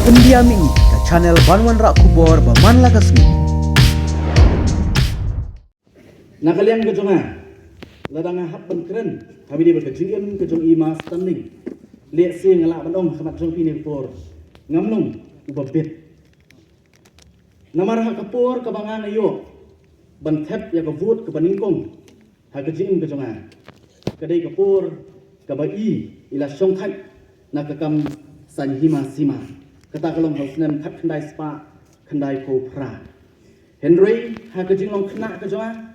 Pendiami ke channel Banwan Rak Kubor Baman Lakasmi. Nakaliang ke jonga, ladang hap keren, kami di berkejingin ke jong ima standing. Lihat sih ngelak bandong kemat jong pini por, ngamnung ubabit. Namar hak kapur kebangan ayo, bantep ya kevut ke paningkong, hak kejingin ke jonga. Kedai kapur kebai ila syong thai, nak kekam sanhima sima. Kata kalong hausnem kat kendai spa, kendai ko pra. Henry hak kejing long kena ke jonga.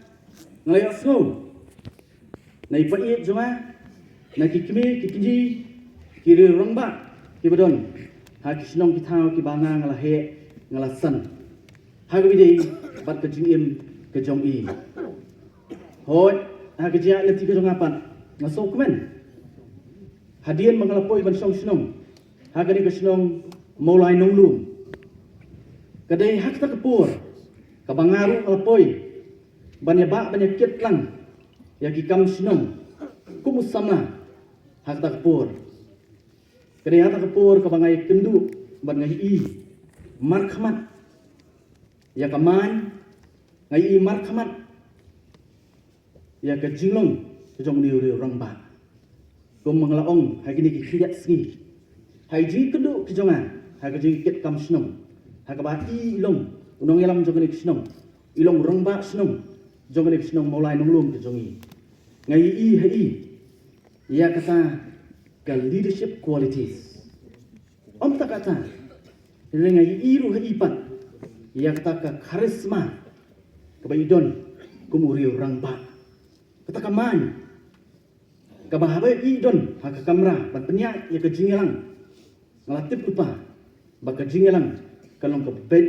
Ngayon snow, na ipait jonga, na kikimi, kikinji, kiri rongba, kibadon, ha kisnong kitao kibanga ngalahe, ngalasan, ha kabidi bat kejingim kejong i. Hoi, ha kejia nanti kejong apan, ngasok men. Hadian mengalapoi bansong sinong, ha kani kesnong mulai nonglum. Kadai hak tak kepur, kabangaru ngalapoi. Banyak kit lang ya kikam sinong kumusama hak tak kapur kene hak tak kapur kabangai kendu ban ngai i markhamat ya kaman ngai i markhamat ya kejinglong kejong riu rangba kum manglaong hai kini kiyat sngi hai ji kendu kejongan hai keji kit kam sinong ha kaba i long unong yalam jogani sinong ilong rangba sinong jong ni sinong mulai nonglum ke jongi ngai i hai ia kata ke leadership qualities om tak kata ngai i ru hai pat ia kata ke karisma ke baidon kumuri orang ba kata kaman ke bahabai i don ha ke kamera ban penyak ia ke jingelang ngelatip lupa ba ke jingelang kalong ke bed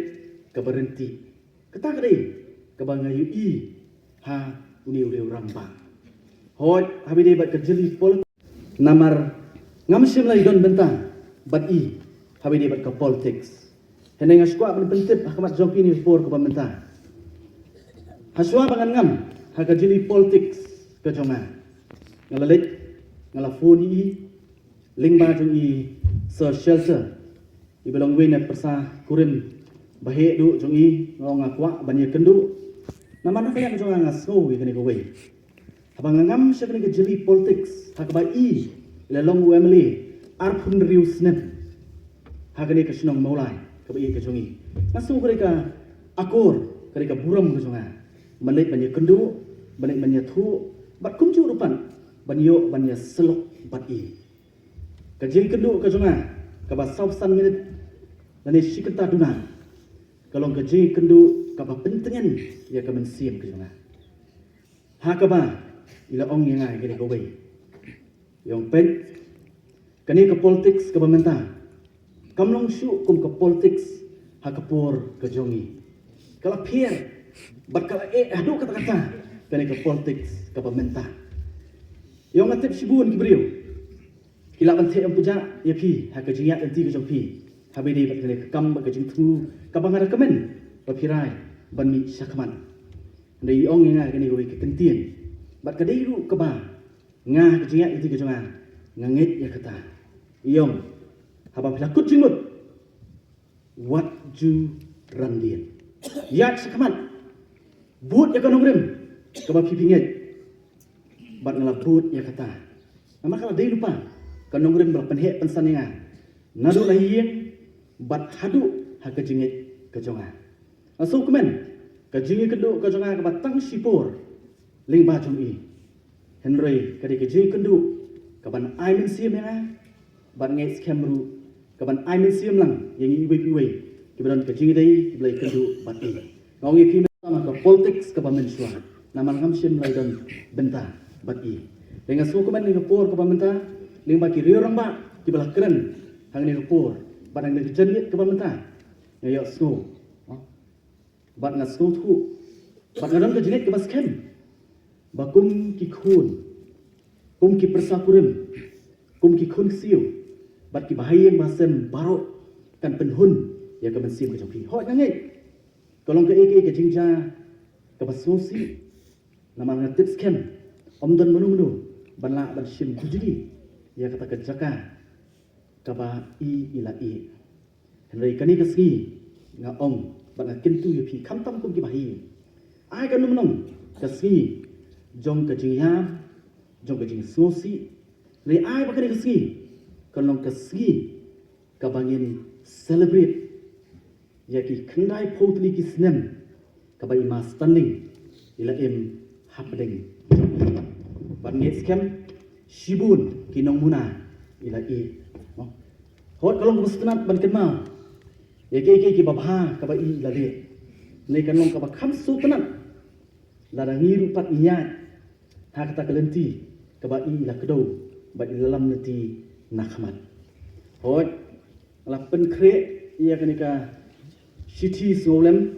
ke berhenti kata kadai ke bangai i ha uni orang ba hoi habide bat kejeli pol namar ngamsim lai don bentang bat i habide bat ke politics heneng askwa ban pentip ahmat joki ni for ke bentang haswa bangan ngam ha kejeli politics ke jonga ngalalit ngalafoni i lingba jong i shelter i belong wena persa kurim bahe du jong i ngong akwa banya kendu nama kaya ko jonga ngaso kani ko way habang ngam siya kani jeli politics hakba i lalong family arpun riusnem hagani ka sinong maulai ka ba i ka jongi ngaso kani ka akor kani ka buram ko jonga manit banya kendu manit banya thu bat kumju rupan banyo banya selok bat i ka jeli kendu ka jonga ka ba sausan minit dani sikenta duna kalong ka jeli kendu kapa pentingan ya kamen siam ke jonga hakaba ila ong yang ai gede gobai yong pen kani ke politics ke pemerintah kamlong syu kum ke politics hakapur ke jongi kala pier bat kala adu kata-kata kani ke politics ke pemerintah yong atip sibun kibriu kila bante yang puja ya pi hakajiat nanti ke jong pi habidi bat kani ke kam ke jing tu kabang ada kemen papirai ban mi sakman dei ong nga kani go ke kentien bat kadai ru ke ba nga ke jinga itu ke jonga ngangit ya kata iom haba pilakut jingut what ju randian yak sakman but ya kanongrim ke ba pipinget bat ngelabut ya kata nama kala dei lupa kanongrim bal penhe pensaninga nadu lahiyen bat hadu ha ke jingit ke jonga aso kemen kajingi kendu ka jonga ka batang sipur ling ba jong i Henry kadi kajingi kendu ka ban ai min siam ya ban ngai skemru ka ban ai min siam lang yang i wei ki ban kajingi dai ki blai kendu bat i ngongi pi sama ka politics ka ban suan naman ngam sim lai dan benta bat i dengan aso kemen ling por ka ban benta ling ba ki riorang ba ki bala keren hang ni por ban ngai jenit ka ban benta ya so bat ngaso thu bat ngadam ke jenet ke baskem bakum ki khun kum ki persakurim kum ki khun siu bat ki bahayeng basem baro kan penhun ya ke bensim ke jopi hoi ngai tolong ke ke jingja ke basosi nama ngatip skem omdan menu banla ban sim kujidi ya kata ke jaka kaba i ila i Henry kani kasgi nga ong bang kintu yu phi kham tam kum ki bahi ai kan nong kasgi jong ka jingya jong ka jing sosi re ai ba kani kasgi kan long kasgi ka bangin celebrate ya ki khandai photli ki snem ka bai ma standing ila em happening ban nge scam shibun ki nong muna ila e hot kalong musnat ban kenma ya ki babha ka ba i la le nei kan long ka ba kham su tanan la da ngi ru pat nya ha kata kalenti ka ba i la kdo ba i dalam nati nakhamat hot la pen kre ya kanika city solem